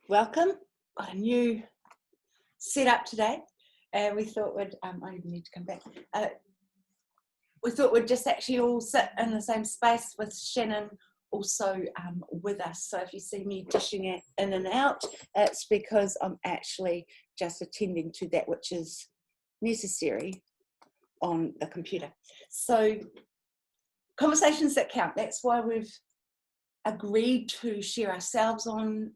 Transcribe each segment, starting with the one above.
Welcome. Got a new setup today, and we thought I even need to come back. We thought we'd just actually all sit in the same space with Shanen also with us. So if you see me dishing it in and out, it's because I'm actually just attending to that which is necessary on the computer. So conversations that count, that's why we've agreed to share ourselves on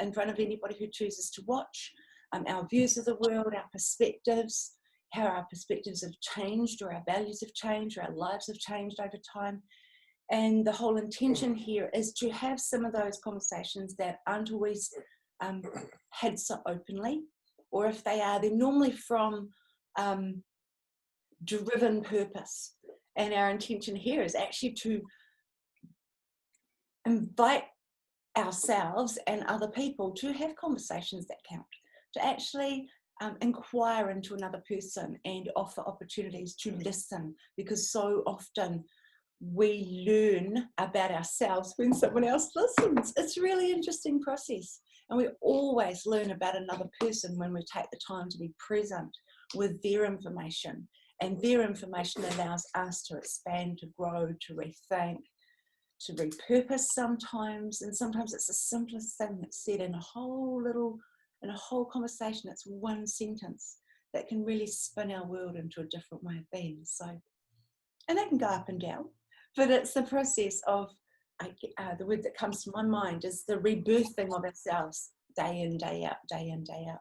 in front of anybody who chooses to watch, our views of the world, our perspectives, how our perspectives have changed or our values have changed or our lives have changed over time. And the whole intention here is to have some of those conversations that aren't always had so openly, or if they are, they're normally from driven purpose. And our intention here is actually to invite ourselves and other people to have conversations that count, to actually inquire into another person and offer opportunities to listen, because so often we learn about ourselves when someone else listens. It's a really interesting process, and we always learn about another person when we take the time to be present with their information, and their information allows us to expand, to grow, to rethink, to repurpose sometimes, and sometimes it's the simplest thing that's said in a whole conversation. It's one sentence that can really spin our world into a different way of being. So, and that can go up and down, but it's the process of, the word that comes to my mind is the rebirthing of ourselves day in, day out, day in, day out.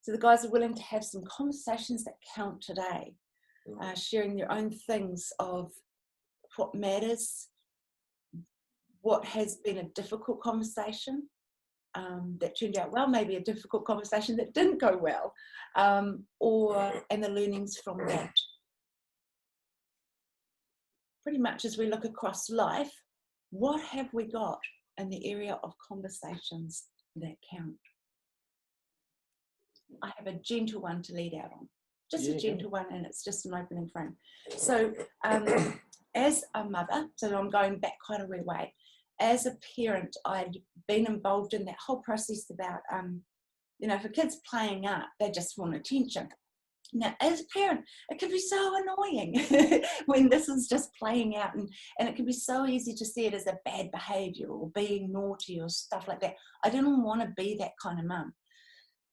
So the guys are willing to have some conversations that count today, sharing their own things of what matters, what has been a difficult conversation that turned out well, maybe a difficult conversation that didn't go well, and the learnings from that. Pretty much as we look across life, what have we got in the area of conversations that count? I have a gentle one to lead out on, just a gentle one, and it's just an opening frame. So as a mother, so I'm going back quite a wee way, as a parent, I'd been involved in that whole process about, for kids playing up, they just want attention. Now, as a parent, it can be so annoying when this is just playing out, and it can be so easy to see it as a bad behaviour or being naughty or stuff like that. I didn't want to be that kind of mum.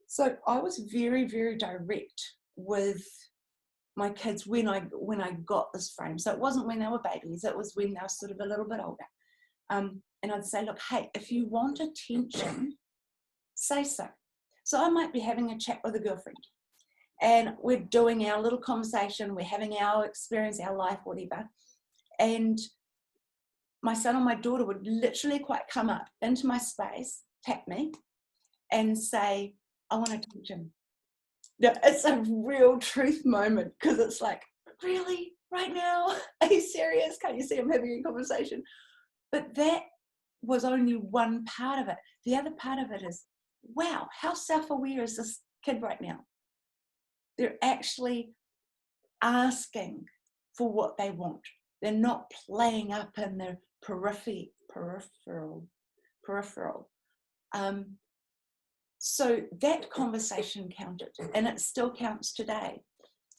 So I was very, very direct with my kids when I got this frame. So it wasn't when they were babies, it was when they were sort of a little bit older. And I'd say, look, hey, if you want attention, say so. So I might be having a chat with a girlfriend, and we're doing our little conversation, we're having our experience, our life, whatever. And my son or my daughter would literally quite come up into my space, tap me, and say, I want attention. Now, it's a real truth moment, because it's like, really? Right now? Are you serious? Can't you see I'm having a conversation? But that was only one part of it. The other part of it is, wow, how self-aware is this kid right now? They're actually asking for what they want. They're not playing up in their peripheral. So that conversation counted, and it still counts today.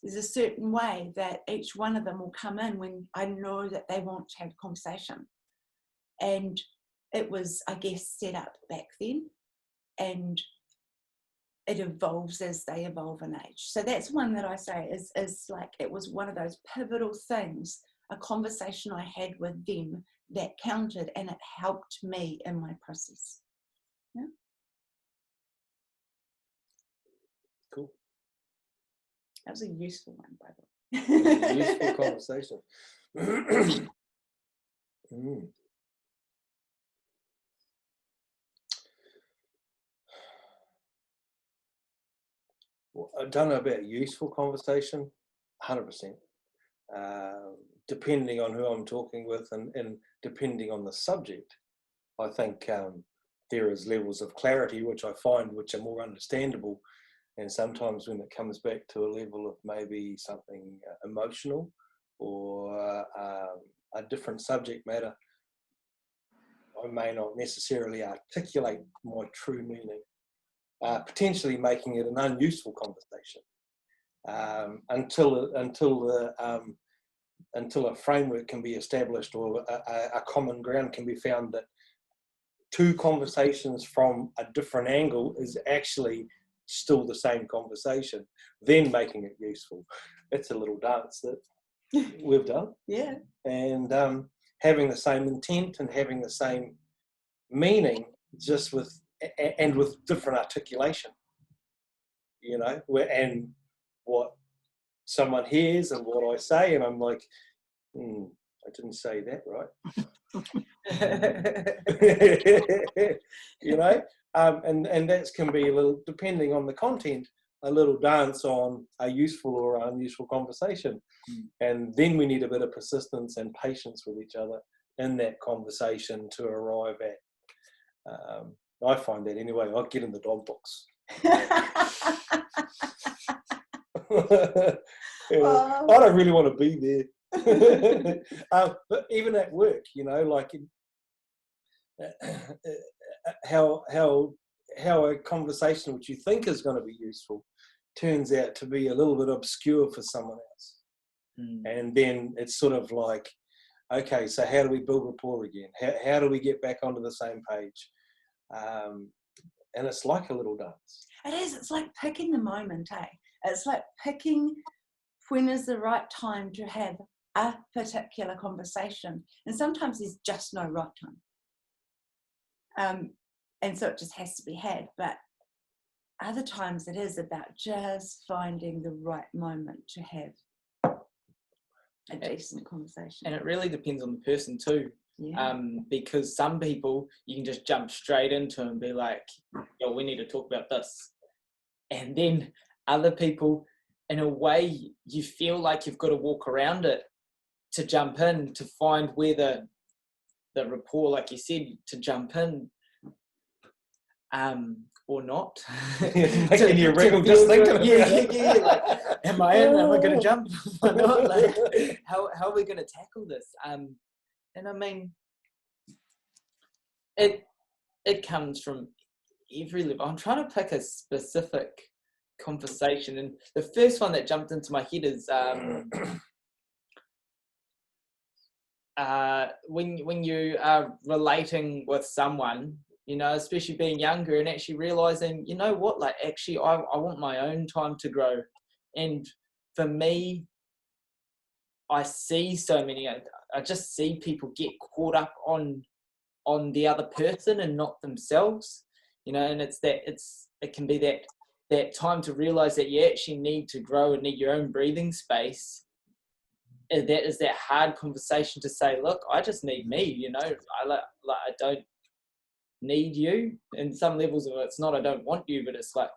There's a certain way that each one of them will come in when I know that they want to have a conversation. And it was, I guess, set up back then, and it evolves as they evolve in age. So that's one that I say is like, it was one of those pivotal things, a conversation I had with them that counted, and it helped me in my process. Yeah. Cool. That was a useful one, by the way. Useful conversation. Well, I don't know about useful conversation, 100%. Depending on who I'm talking with and depending on the subject, I think there is levels of clarity which I find which are more understandable, and sometimes when it comes back to a level of maybe something emotional or a different subject matter, I may not necessarily articulate my true meaning, potentially making it an unuseful conversation until a framework can be established or a common ground can be found that two conversations from a different angle is actually still the same conversation, then making it useful. It's a little dance that we've done. Yeah. And having the same intent and having the same meaning, just with different articulation, you know, and what someone hears and what I say, and I'm like, I didn't say that right. You know, and that can be a little, depending on the content, a little dance on a useful or unuseful conversation. And then we need a bit of persistence and patience with each other in that conversation to arrive at. I find that anyway. I'll get in the dog box. I don't really want to be there. But even at work, you know, like how a conversation which you think is going to be useful turns out to be a little bit obscure for someone else. And then it's sort of like, okay, so how do we build rapport again? How do we get back onto the same page? And it's like a little dance. It is. It's like picking the moment, eh? It's like picking when is the right time to have a particular conversation. And sometimes there's just no right time. And so it just has to be had. But other times it is about just finding the right moment to have a decent conversation. And it really depends on the person too. Yeah. Because some people you can just jump straight into and be like, yo, we need to talk about this. And then other people, in a way, you feel like you've got to walk around it to jump in, to find where the rapport, like you said, to jump in, or not. Making you wriggle just thinking about it. Yeah. Like, am I in? Am I going to jump? Am I not? Like, how are we going to tackle this? And I mean, it comes from every level. I'm trying to pick a specific conversation, and the first one that jumped into my head is when you are relating with someone, you know, especially being younger, and actually realizing, you know what, like actually I want my own time to grow. And for me, I see so many, I just see people get caught up on the other person and not themselves, you know. And it can be that time to realize that you actually need to grow and need your own breathing space. And that is that hard conversation to say, look, I just need me, you know. I don't need you. In some levels of it, it's not I don't want you, but it's like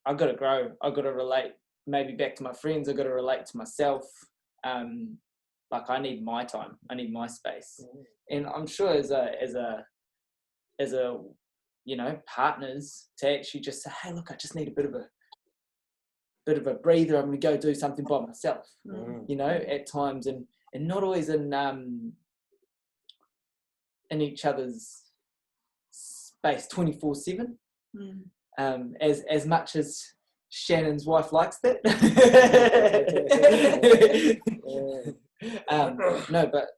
I've got to grow. I've got to relate, maybe back to my friends. I've got to relate to myself. Like I need my time. I need my space. And I'm sure as a you know, partners, to actually just say, hey, look, I just need a bit of a breather. I'm going to go do something by myself, you know, at times, and not always in each other's space 24/7. As much as Shannon's wife likes that. No, but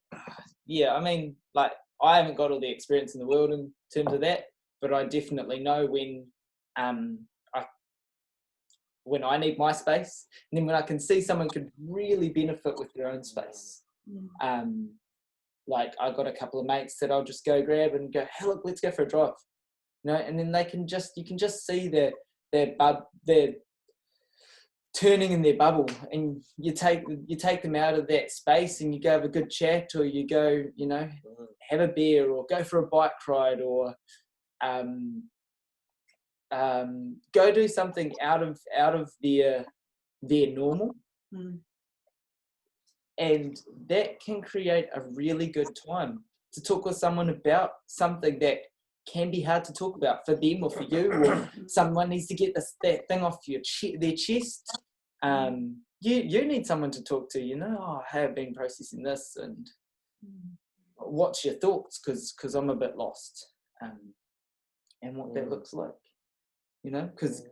yeah, I mean, like I haven't got all the experience in the world in terms of that, but I definitely know when I need my space, and then when I can see someone could really benefit with their own space. Like I got a couple of mates that I'll just go grab and go, hey, look, let's go for a drive. You know, and then you can just see their turning in their bubble, and you take them out of that space and you go have a good chat, or you go, you know, have a beer or go for a bike ride, or go do something out of their normal. And that can create a really good time to talk with someone about something that can be hard to talk about for them or for you, or someone needs to get that thing off their chest. You need someone to talk to, you know, hey, I've been processing this, and what's your thoughts? Because I'm a bit lost, and what that looks like, because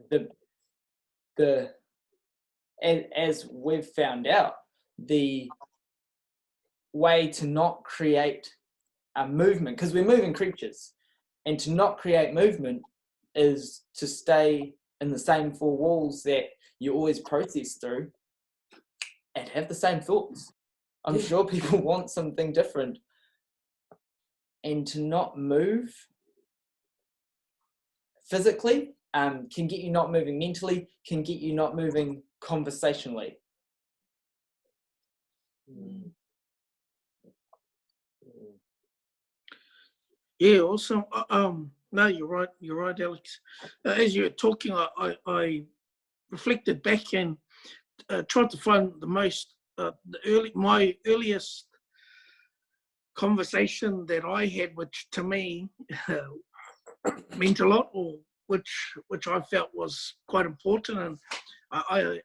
as we've found out, the way to not create a movement, because we're moving creatures, and to not create movement is to stay in the same four walls that you always process through and have the same thoughts. I'm sure people want something different, and to not move physically can get you not moving mentally, can get you not moving conversationally. Yeah, awesome. No, you're right, Alex. As you were talking, I reflected back and tried to find my earliest conversation that I had, which to me meant a lot, or which I felt was quite important. And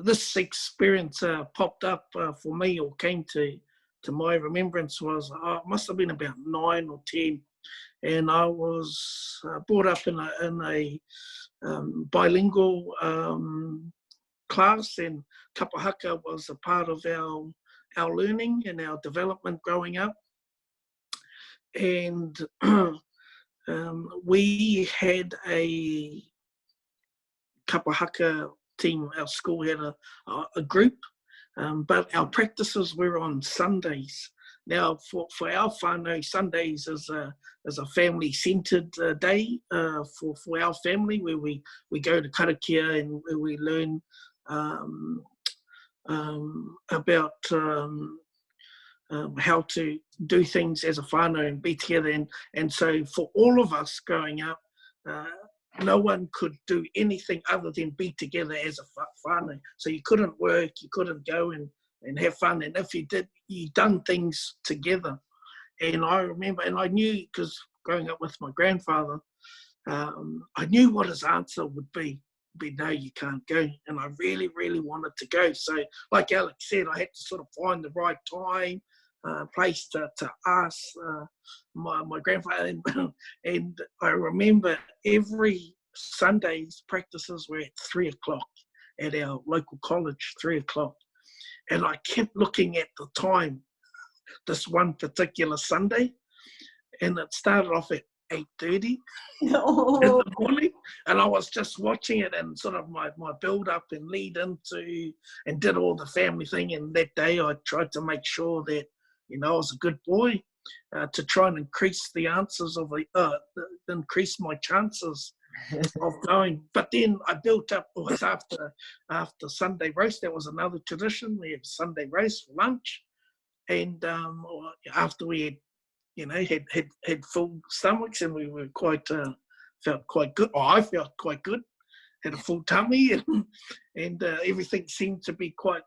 this experience popped up for me, or came to my remembrance, was I must have been about 9 or 10, and I was brought up in a bilingual class, and kapahaka was a part of our learning and our development growing up. And we had a kapahaka team. Our school had a group, but our practices were on Sundays. Now, for our whānau, Sundays is a family-centred day for our family, where we go to karakia and where we learn about how to do things as a whānau and be together. And so for all of us growing up, no one could do anything other than be together as a whānau. So you couldn't work, you couldn't go and have fun. And if you did, you done things together. And I remember, and I knew, because growing up with my grandfather, I knew what his answer would be no, you can't go. And I really, really wanted to go. So like Alex said, I had to sort of find the right time, place to ask my grandfather. And I remember every Sunday's practices were at 3 o'clock at our local college, 3 o'clock. And I kept looking at the time this one particular Sunday, and it started off at 8:30 in the morning, and I was just watching it, and sort of my build up and lead into, and did all the family thing. And that day I tried to make sure that, I was a good boy, to try and increase the answers of increase my chances of going. But then I built up, it was after Sunday roast. That was another tradition. We had Sunday roast for lunch, and after we had had full stomachs, and we were felt quite good. Or I felt quite good, had a full tummy, and everything seemed to be quite,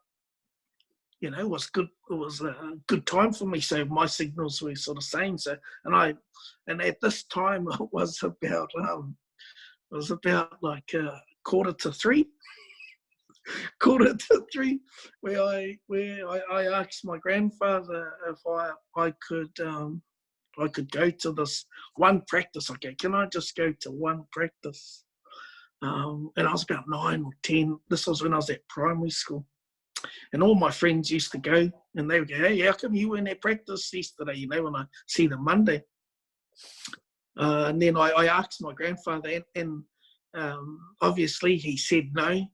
was good. It was a good time for me. So my signals were sort of same. So, and at this time it was about like 2:45, where I asked my grandfather if I could go to this one practice. Okay, can I just go to one practice? And I was about 9 or 10. This was when I was at primary school. And all my friends used to go, and they would go, hey, how come you weren't at practice yesterday, when I see them Monday? And then I asked my grandfather, and obviously he said no,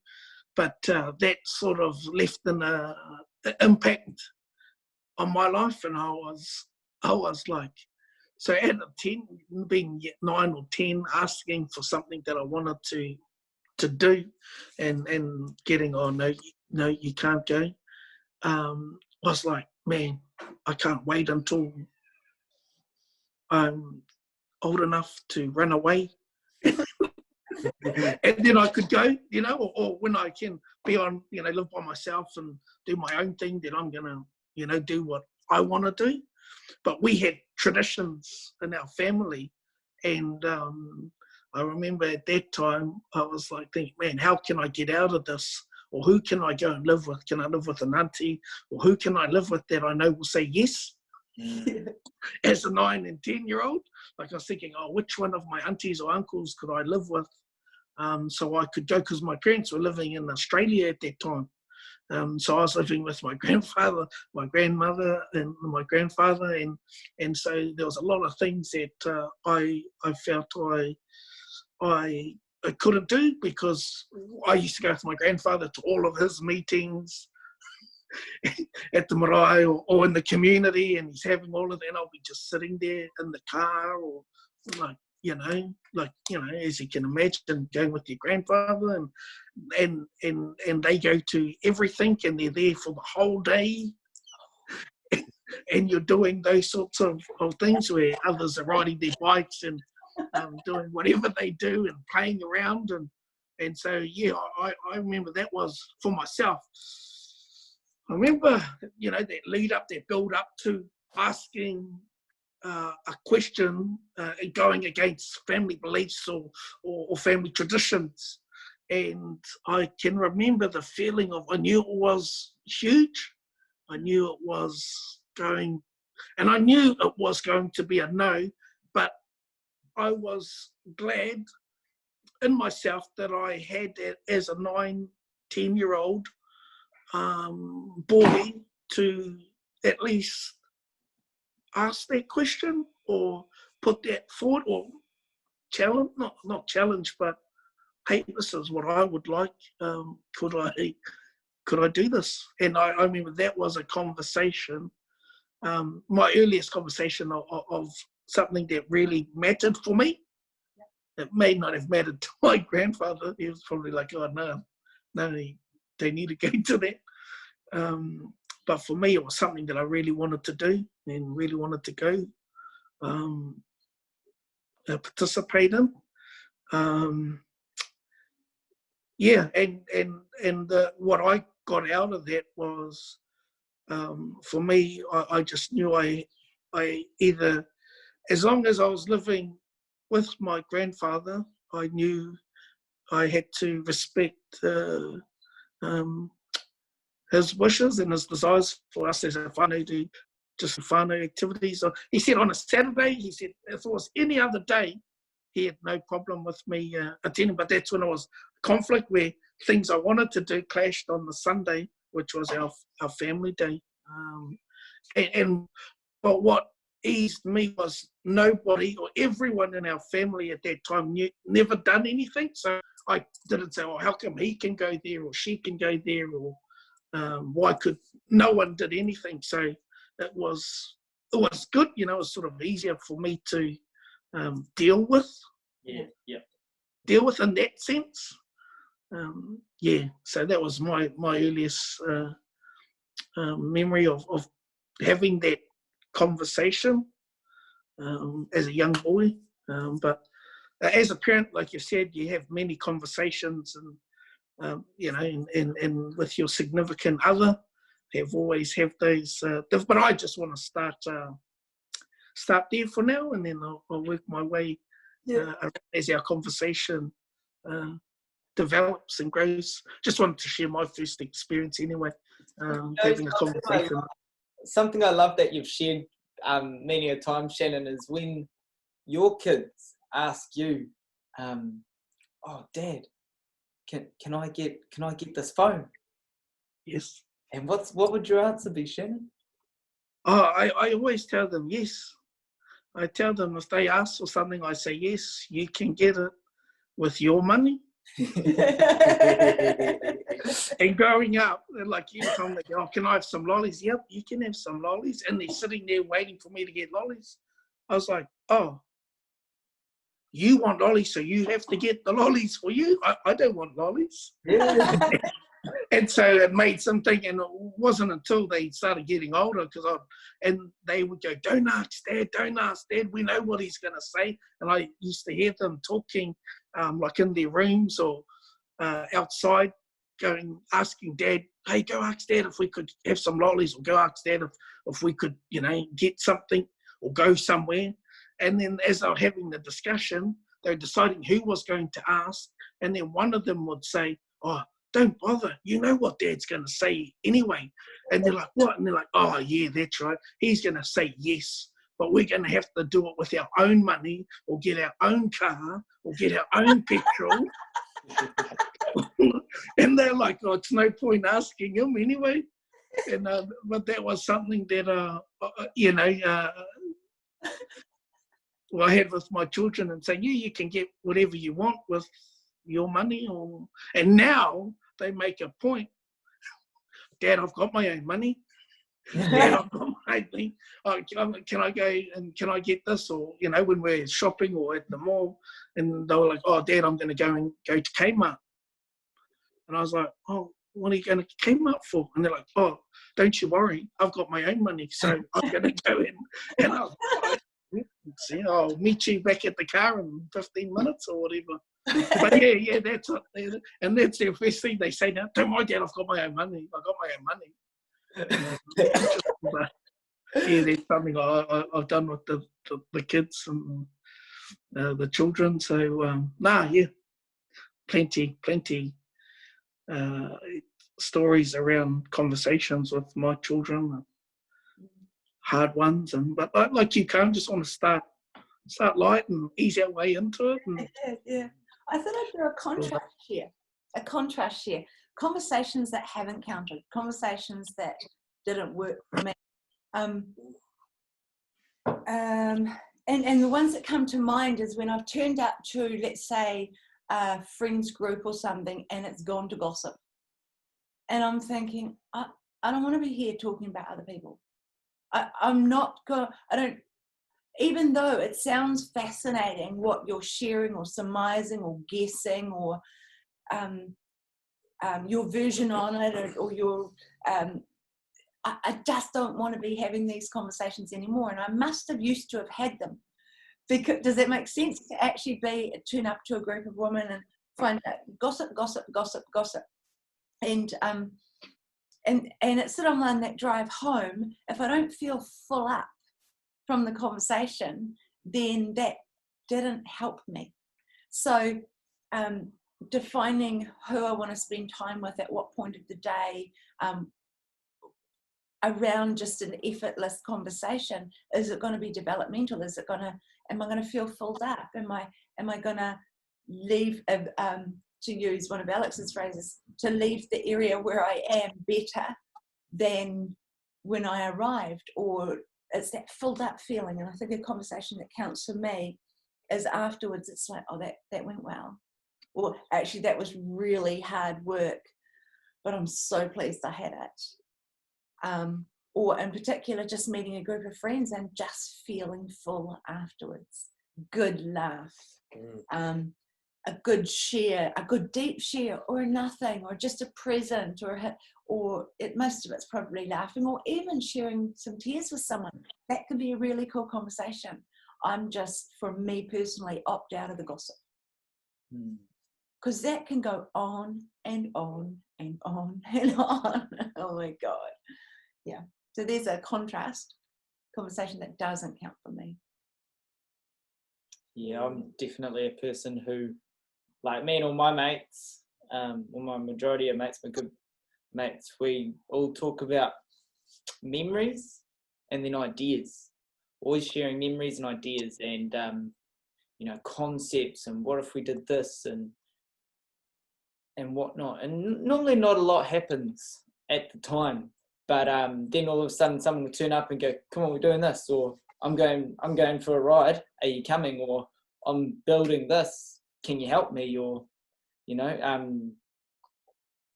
but that sort of left an impact on my life. And I was like, so at 10, being 9 or 10, asking for something that I wanted to do, and getting, oh no, you can't go. I was like, man, I can't wait until I'm old enough to run away, and then I could go, or when I can be on, live by myself and do my own thing, then I'm gonna, do what I want to do. But we had traditions in our family, and I remember at that time I was like thinking, man, how can I get out of this? Or who can I go and live with? Can I live with an auntie? Or who can I live with that I know will say yes? as a 9 and 10-year-old. Like I was thinking, oh, which one of my aunties or uncles could I live with? So I could go, because my parents were living in Australia at that time. So I was living with my grandfather, my grandmother, and my grandfather, and so there was a lot of things that I felt I couldn't do, because I used to go with my grandfather to all of his meetings at the marae or in the community, and he's having all of that, and I'll be just sitting there in the car, or like, as you can imagine, going with your grandfather, and they go to everything, and they're there for the whole day, and you're doing those sorts of things where others are riding their bikes and doing whatever they do and playing around, and so yeah, I remember that was for myself. I remember, that lead up, that build up to asking a question, going against family beliefs or family traditions. And I can remember the feeling of, I knew it was huge. I knew it was going, and I knew it was going to be a no, but I was glad in myself that I had, as a 9, 10-year-old boy, to at least ask that question or put that forward, or challenge, not challenge, but hey, this is what I would like. Could I do this? And I remember that was a conversation, my earliest conversation of something that really mattered for me. It may not have mattered to my grandfather. He was probably like, oh no, they need to go to that. But for me, it was something that I really wanted to do and really wanted to go participate in. What I got out of that was, for me, I just knew I either, as long as I was living with my grandfather, I knew I had to respect his wishes and his desires for us as a whānau to just whānau activities. He said on a Saturday, he said if it was any other day, he had no problem with me attending, but that's when it was conflict, where things I wanted to do clashed on the Sunday, which was our family day. But what eased me was nobody or everyone in our family at that time never done anything. So I didn't say, well, how come he can go there or she can go there, or why could no one did anything? So it was good, it was sort of easier for me to deal with. Deal with in that sense. So that was my earliest memory of having that conversation as a young boy. But as a parent, like you said, you have many conversations, and and with your significant other, have always have those. But I just want to start there for now, and then I'll work my way as our conversation develops and grows. Just wanted to share my first experience anyway, having a conversation. Something I love that you've shared many a time, Shanen, is when your kids ask you, "Oh, Dad, can I get this phone?" Yes. And what would your answer be, Shanen? Oh, I always tell them yes. I tell them if they ask for something, I say yes. You can get it with your money. And growing up, like you told me, oh, can I have some lollies? Yep, you can have some lollies. And they're sitting there waiting for me to get lollies. I was like, oh, you want lollies, so you have to get the lollies for you. I don't want lollies. And so it made some think, and it wasn't until they started getting older, and they would go, don't ask Dad, we know what he's going to say. And I used to hear them talking like in their rooms or outside, asking Dad, hey, go ask Dad if we could have some lollies, or go ask Dad if we could, get something or go somewhere. And then as they were having the discussion, they were deciding who was going to ask. And then one of them would say, oh, don't bother. You know what Dad's going to say anyway. And they're like, what? And they're like, oh, yeah, that's right. He's going to say yes, but we're going to have to do it with our own money or get our own car or get our own petrol. And they're like, oh, it's no point asking him anyway. And but that was something that, I had with my children and saying, yeah, you can get whatever you want with your money. And now they make a point. Dad, I've got my own money. Dad, I've got my money. Oh, can I go and can I get this? Or, when we're shopping or at the mall, and they were like, oh, Dad, I'm going to go to Kmart. And I was like, oh, what are you going to Kmart for? And they're like, oh, don't you worry. I've got my own money. So I'm going to go in. And I was like, see, I'll meet you back at the car in 15 minutes or whatever. But yeah, that's it. And that's the first thing they say now. Don't worry, Dad, I've got my own money. I've got my own money. But, yeah, there's something I've done with the kids and the children. So, plenty stories around conversations with my children, hard ones. But like you, Karen, just want to start light and ease our way into it. Yeah. I thought I'd do a contrast here. Conversations that haven't counted, conversations that didn't work for me. And the ones that come to mind is when I've turned up to, let's say, a friends group or something, and it's gone to gossip. And I'm thinking, I don't want to be here talking about other people. Even though it sounds fascinating what you're sharing or surmising or guessing or your version on it or your, I just don't want to be having these conversations anymore. And I must have used to have had them. Because, does that make sense? To actually turn up to a group of women and find gossip. And it's sort of on that drive home, if I don't feel full up from the conversation, then that didn't help me. So defining who I want to spend time with at what point of the day, around just an effortless conversation. Is it going to be developmental? Am I going to feel filled up? Am I going to leave, to use one of Alex's phrases, to leave the area where I am better than when I arrived? Or it's that filled up feeling. And I think a conversation that counts for me is afterwards, it's like, oh, that went well. Or actually, that was really hard work, but I'm so pleased I had it. Or in particular, just meeting a group of friends and just feeling full afterwards. Good laugh, a good share, a good deep share, or nothing, or just a present, most of it's probably laughing, or even sharing some tears with someone. That could be a really cool conversation. I'm just, for me personally, opt out of the gossip. Because that can go on and on and on and on. Oh my God. Yeah. So there's a contrast conversation that doesn't count for me. Yeah, I'm definitely a person who, like me and all my mates, my majority of mates, my good mates, we all talk about memories and then ideas. Always sharing memories and ideas and, concepts and what if we did this and whatnot. And normally not a lot happens at the time. But then all of a sudden someone will turn up and go, come on, we're doing this, or I'm going for a ride, are you coming? Or I'm building this, can you help me? Or,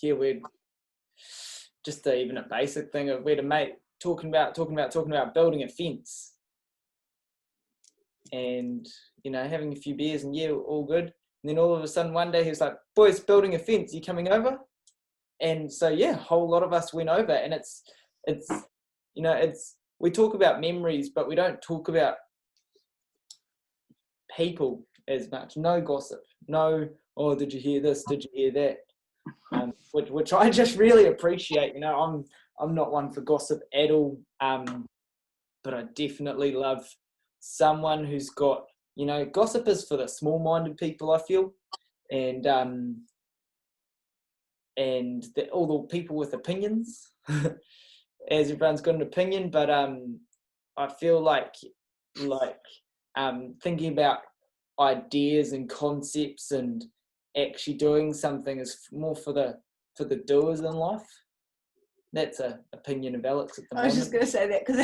we're just even a basic thing of we had a mate talking about building a fence. And, having a few beers and all good. And then all of a sudden one day he was like, boys, building a fence, you coming over? And so, a whole lot of us went over, and we talk about memories, but we don't talk about people as much. No gossip, no, oh, did you hear this? Did you hear that? Which I just really appreciate. I'm not one for gossip at all, but I definitely love someone who's got, gossip is for the small-minded people, I feel, and and all the people with opinions, as everyone's got an opinion. But I feel like thinking about ideas and concepts and actually doing something is more for the doers in life. That's an opinion of Alex at the moment. I was just going to say that because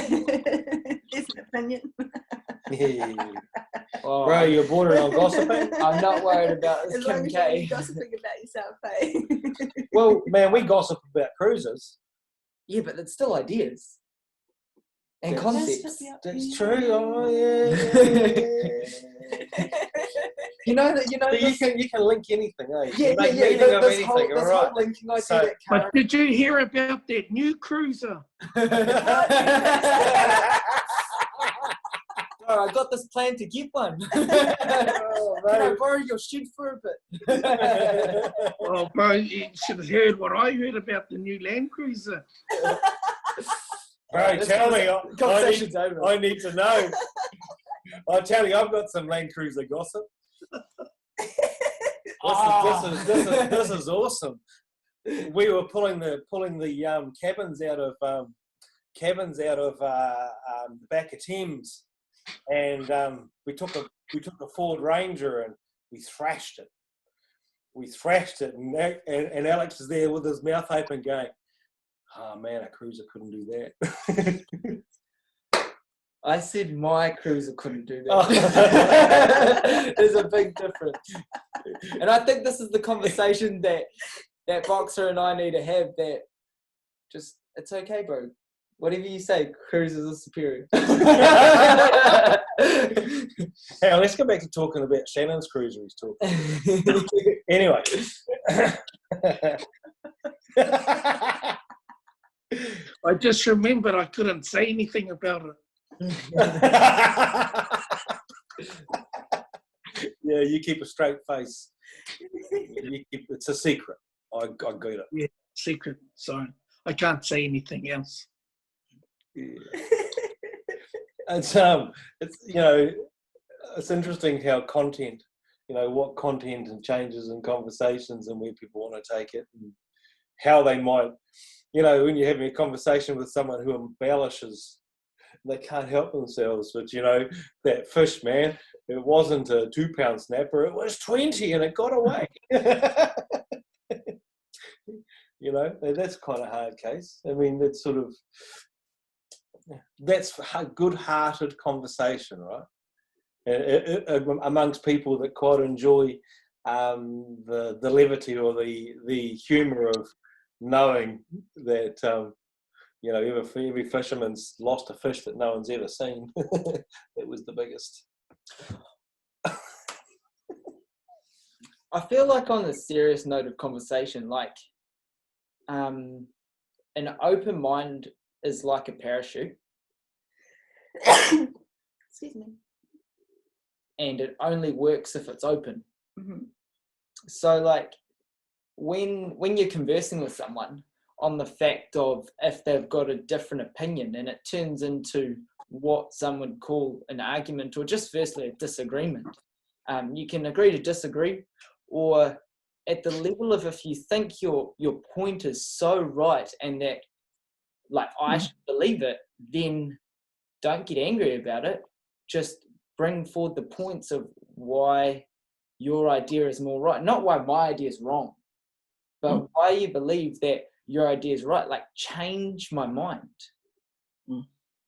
it's an opinion. Yeah. Oh, Bro, you're borderline gossiping? I'm not worried about this As Kim long as you're K. gossiping about yourself, hey? Well, man, we gossip about cruises. Yeah, but it's still ideas and That's- concepts. That's true. Oh, yeah. You know that. You know. So This, you can link anything, eh? You yeah, can make yeah. meaning of This whole anything, all right. linking idea So- that But did you hear about that new cruiser? Oh, I got this plan to get one. Can Oh, I mate. borrow your shed for a bit? Oh, bro, you should have heard what I heard about the new Land Cruiser. Bro, This tell me. Conversation's over. I need to know. I tell you, I've got some Land Cruiser gossip. This is awesome. We were pulling the cabins out of the back of Thames, and we took a Ford Ranger and we thrashed it. And Alex is there with his mouth open, going, "Oh man, a cruiser couldn't do that." I said my cruiser couldn't do Oh. that. There's a big difference. And I think this is the conversation that Boxer and I need to have, that just, it's okay, bro. Whatever you say, cruisers are superior. Hey, let's go back to talking about Shannon's cruiser he's talking. Anyway. I just remembered I couldn't say anything about it. Yeah, you keep a straight face. It's a secret. I got it. Yeah, secret. So I can't say anything else. Yeah. It's it's interesting how content, what content and changes in conversations and where people want to take it, and how they might, when you're having a conversation with someone who embellishes, they can't help themselves. But that fish, man, it wasn't a 2-pound snapper, it was 20 and it got away. That's kind of hard case. I mean, that's a good-hearted conversation, right? Amongst people that quite enjoy the levity or the humour of knowing that every fisherman's lost a fish that no one's ever seen. It was the biggest. I feel like, on the serious note of conversation, an open mind is like a parachute. Excuse me. And it only works if it's open. Mm-hmm. So when you're conversing with someone on the fact of if they've got a different opinion, and it turns into what some would call an argument, or just firstly a disagreement, you can agree to disagree, or at the level of, if you think your point is so right and that I should believe it, then don't get angry about it. Just bring forward the points of why your idea is more right. Not why my idea is wrong, but why you believe that your idea is right. Change my mind.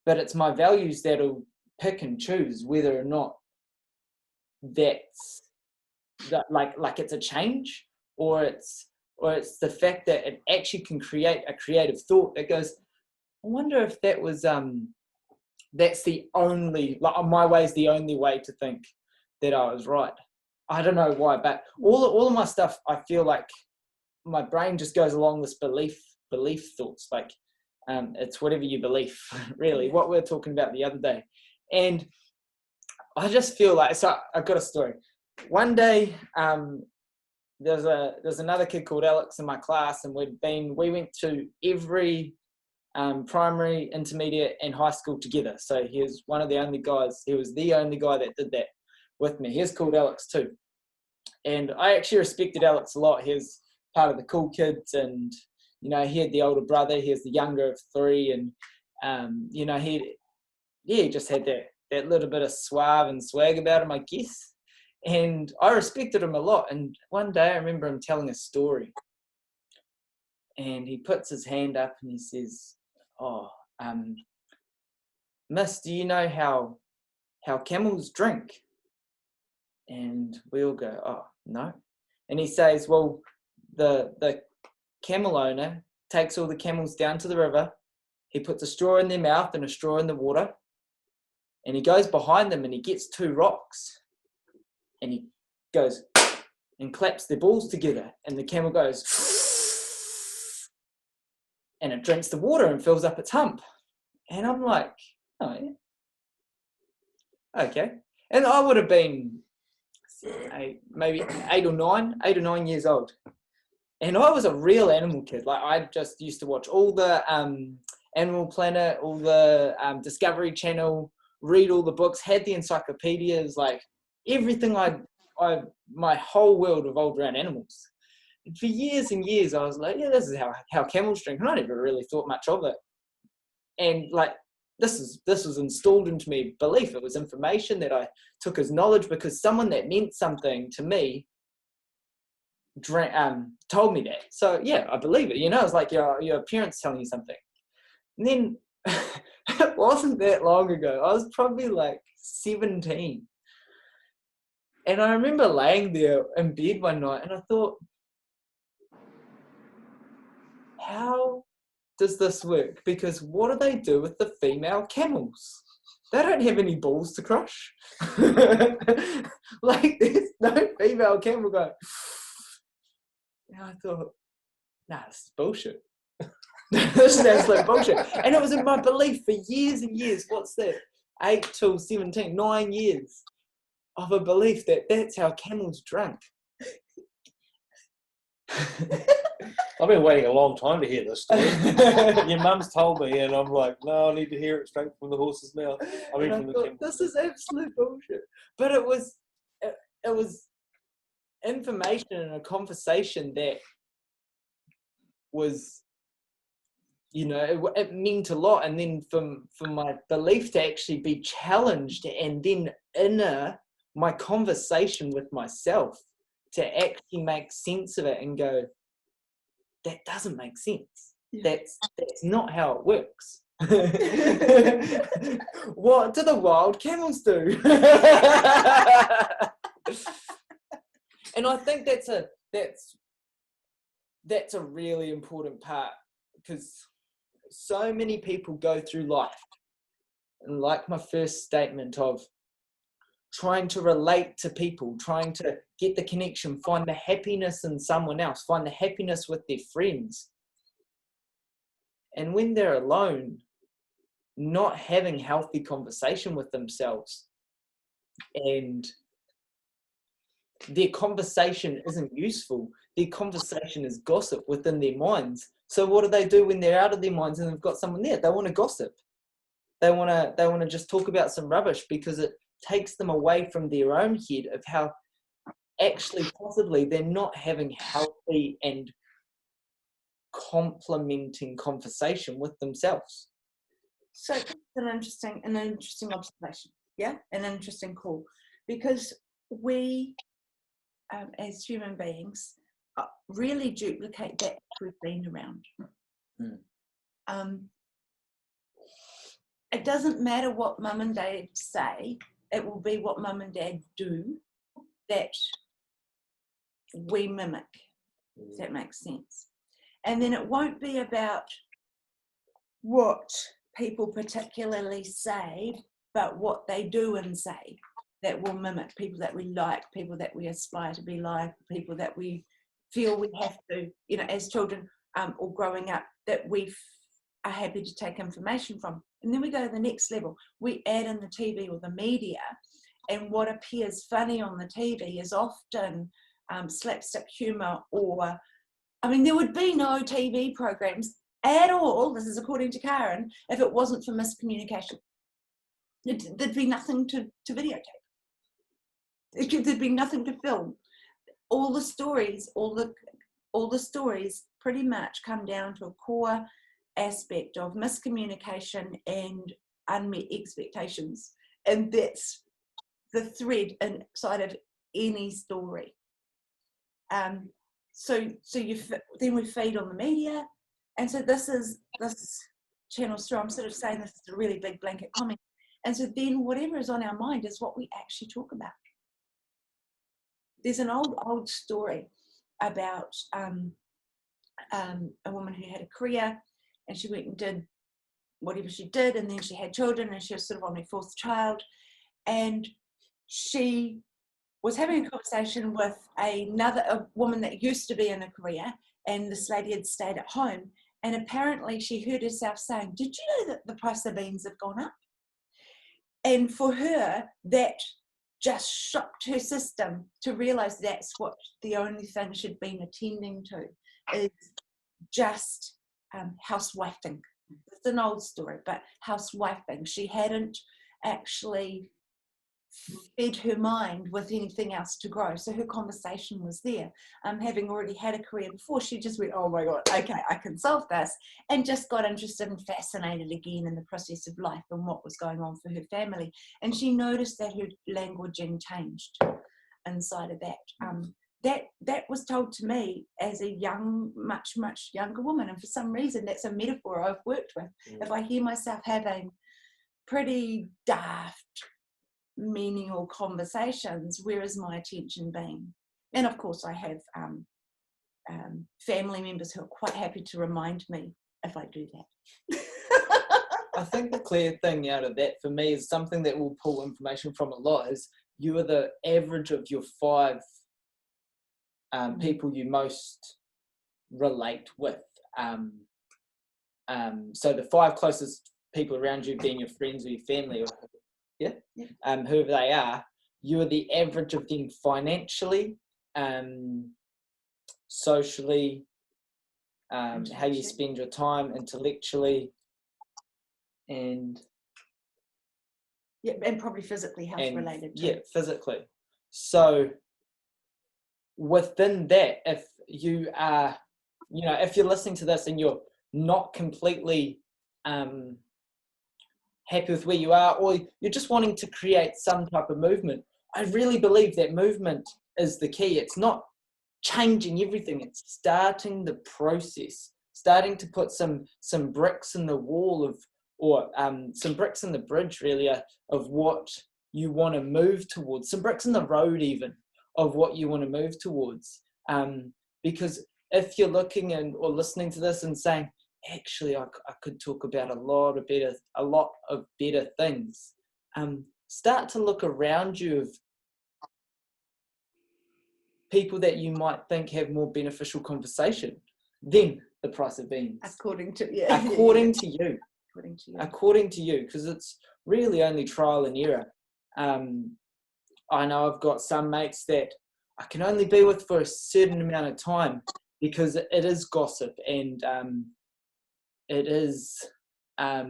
But it's my values that'll pick and choose whether or not it's a change, or it's the fact that it actually can create a creative thought that goes, I wonder if that was that's the only, my way is the only way to think that I was right. I don't know why, but all of my stuff, I feel like my brain just goes along this belief thoughts. It's whatever you believe, really, what we were talking about the other day. And I just feel so I've got a story. One day, there's another kid called Alex in my class, and we went to every primary, intermediate and high school together. So he was one of the only guys, he was the only guy that did that with me. He was called Alex too. And I actually respected Alex a lot. He was part of the cool kids, and you know, he had the older brother, he was the younger of three, and you know, he just had that little bit of suave and swag about him, I guess. And I respected him a lot. And one day I remember him telling a story, and he puts his hand up and he says, "Oh, Miss, do you know how camels drink?" And we all go, "Oh, no." And he says, "Well, the camel owner takes all the camels down to the river. He puts a straw in their mouth and a straw in the water. And he goes behind them and he gets two rocks. And he goes and claps their balls together. And the camel goes, and it drinks the water and fills up its hump." And I'm like, "Oh, yeah. Okay." And I would have been maybe 8 or 9 years old. And I was a real animal kid. Like, I just used to watch all the Animal Planet, all the Discovery Channel, read all the books, had the encyclopedias, like everything. My whole world revolved around animals. And for years and years, I was like, yeah, this is how camels drink. And I never really thought much of it. And like, this was installed into me belief. It was information that I took as knowledge because someone that meant something to me told me that. So yeah, I believe it. You know, it's like your parents telling you something. And then it wasn't that long ago. I was probably like 17. And I remember laying there in bed one night and I thought, how does this work? Because what do they do with the female camels? They don't have any balls to crush. Like, there's no female camel going. And I thought, nah, this is bullshit. This is absolute bullshit. And it was in my belief for years and years. What's that? 8 till 17, 9 years of a belief that that's how camels drink. I've been waiting a long time to hear this story. Your mum's told me, and I'm like, no, I need to hear it straight from the horse's mouth. I mean, from the camel's. This is absolute bullshit. But it was information and a conversation that was, you know, it meant a lot. And then for my belief to actually be challenged, and then in my conversation with myself to actually make sense of it and go, that doesn't make sense. Yeah. That's not how it works. What do the wild camels do? And I think that's a really important part, because so many people go through life, and like my first statement of trying to relate to people, trying to get the connection, find the happiness in someone else, find the happiness with their friends. And when they're alone, not having healthy conversation with themselves, and their conversation isn't useful. Their conversation is gossip within their minds. So what do they do when they're out of their minds and they've got someone there? They want to gossip. They want to just talk about some rubbish, because it takes them away from their own head of how actually possibly they're not having healthy and complementing conversation with themselves. So that's an interesting observation, yeah, an interesting call, because we, as human beings, really duplicate that we've been around. It doesn't matter what mum and dad say, it will be what mum and dad do that we mimic, if that makes sense. And then it won't be about what people particularly say, but what they do and say that will mimic people that we like, people that we aspire to be like, people that we feel we have to, you know, as children or growing up, that we are happy to take information from. And then we go to the next level. We add in the TV or the media, and what appears funny on the TV is often slapstick humour, or, I mean, there would be no TV programs at all, this is according to Karen, if it wasn't for miscommunication. There'd be nothing to videotape. There'd be nothing to film. All the stories, all the all the stories pretty much come down to a core aspect of miscommunication and unmet expectations. And that's the thread inside of any story. So then we feed on the media. And so this channels through, I'm sort of saying this is a really big blanket comment. And so then whatever is on our mind is what we actually talk about. There's an old story about a woman who had a career, and she went and did whatever she did, and then she had children, and she was sort of on her 4th child, and she was having a conversation with a woman that used to be in a career, and this lady had stayed at home, and apparently she heard herself saying, "Did you know that the price of beans have gone up?" And for her, that just shocked her system to realize that's what the only thing she'd been attending to, is just housewifing. It's an old story, but housewifing. She hadn't actually fed her mind with anything else to grow. So her conversation was there. Having already had a career before, she just went, "Oh my God, okay, I can solve this," and just got interested and fascinated again in the process of life and what was going on for her family. And she noticed that her languaging changed inside of that. That was told to me as a young, much younger woman. And for some reason, that's a metaphor I've worked with. If I hear myself having pretty daft, meaningless conversations, where is my attention being? And of course I have family members who are quite happy to remind me if I do that. I think the clear thing out of that for me is something that will pull information from a lot is you are the average of your 5 people you most relate with. So the 5 closest people around you being your friends or your family, or whoever they are, you are the average of them financially, socially, how you spend your time, intellectually, and probably physically health related too. Yeah, physically. So within that, if you are, if you're listening to this and you're not completely happy with where you are, or you're just wanting to create some type of movement, I really believe that movement is the key. It's not changing everything, it's starting the process, starting to put some bricks in the wall or some bricks in the bridge really of what you want to move towards, some bricks in the road even of what you want to move towards. Because if you're looking or listening to this and saying, actually, I could talk about a lot of better things. Start to look around you of people that you might think have more beneficial conversation than the price of beans. According to you. According to you, because it's really only trial and error. I know I've got some mates that I can only be with for a certain amount of time because it is gossip and it is a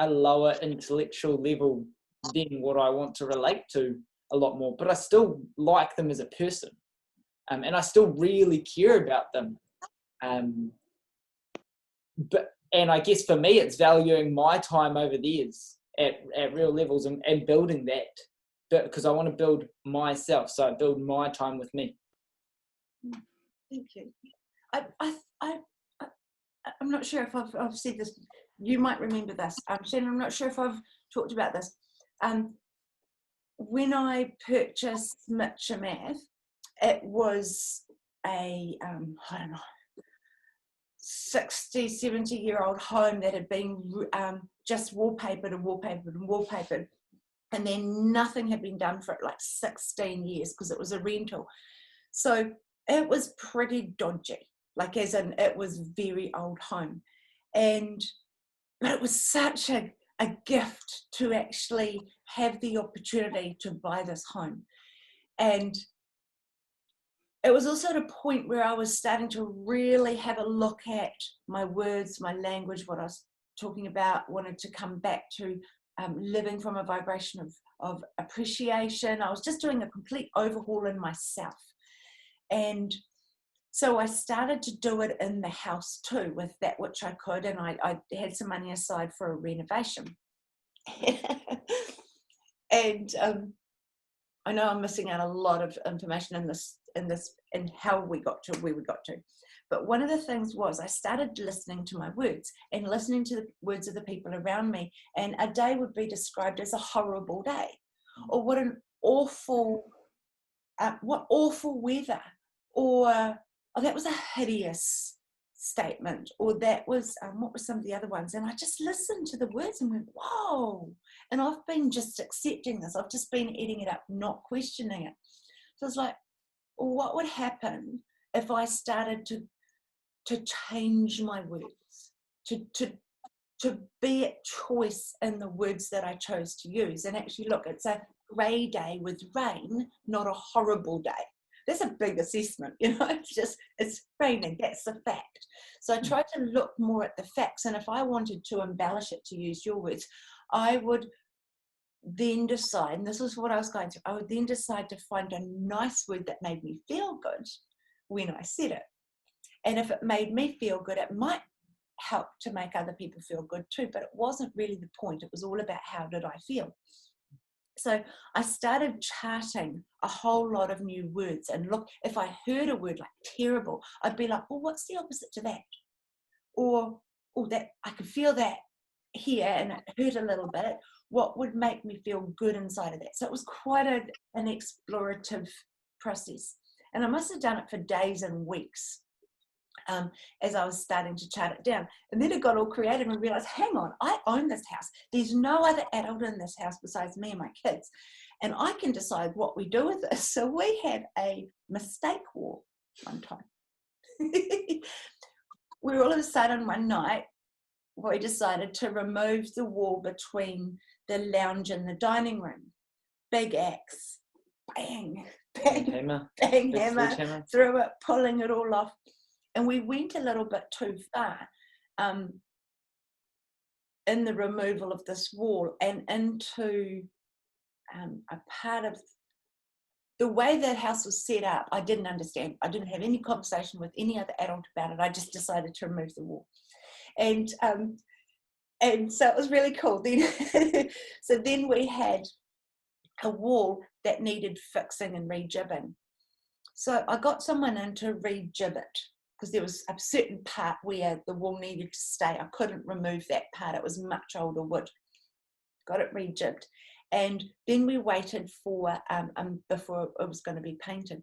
lower intellectual level than what I want to relate to a lot more, but I still like them as a person, and I still really care about them. And I guess for me, it's valuing my time over theirs at real levels and building that, because I want to build myself, so I build my time with me. Thank you. I'm not sure if I've said this. You might remember this. Shanen, I'm not sure if I've talked about this. When I purchased Mitcha Math, it was a, I don't know, 60, 70-year-old home that had been just wallpapered and wallpapered and wallpapered. And then nothing had been done for it like 16 years because it was a rental. So it was pretty dodgy, like as in it was very old home. But it was such a gift to actually have the opportunity to buy this home. And it was also at a point where I was starting to really have a look at my words, my language, what I was talking about, wanted to come back to living from a vibration of appreciation. I was just doing a complete overhaul in myself. And So I started to do it in the house too, with that which I could, and I had some money aside for a renovation. And I know I'm missing out a lot of information in how we got to where we got to. But one of the things was I started listening to my words and listening to the words of the people around me, and a day would be described as a horrible day, or what an awful, what awful weather, or oh, that was a hideous statement, or that was what were some of the other ones, and I just listened to the words and went, whoa. And I've been just accepting this, I've just been eating it up, not questioning it. So it's like, well, what would happen if I started to change my words, to be at choice in the words that I chose to use? And actually, look, it's a grey day with rain, not a horrible day. That's a big assessment, you know, it's raining, that's the fact. So I tried to look more at the facts, and if I wanted to embellish it, to use your words, I would then decide, and this is what I was going through, I would then decide to find a nice word that made me feel good when I said it. And if it made me feel good, it might help to make other people feel good too, but it wasn't really the point. It was all about how did I feel. So I started charting a whole lot of new words, and look, if I heard a word like terrible, I'd be like, well, what's the opposite to that? Or, oh, that I could feel that here and it hurt a little bit. What would make me feel good inside of that? So it was quite an explorative process. And I must have done it for days and weeks as I was starting to chart it down. And then it got all creative and realized, hang on, I own this house. There's no other adult in this house besides me and my kids. And I can decide what we do with this. So we had a mistake wall one time. We all of a sudden one night, we decided to remove the wall between the lounge and the dining room. Big axe, bang, bang, Hammer. bang, Big hammer, sledgehammer. through it, pulling it all off. And we went a little bit too far in the removal of this wall and into a part of the way that house was set up. I didn't understand. I didn't have any conversation with any other adult about it. I just decided to remove the wall. And so it was really cool. Then, so then we had a wall that needed fixing and rejibbing. So I got someone in to rejib it, because there was a certain part where the wall needed to stay. I couldn't remove that part. It was much older wood. Got it rejibbed. And then we waited for before it was going to be painted.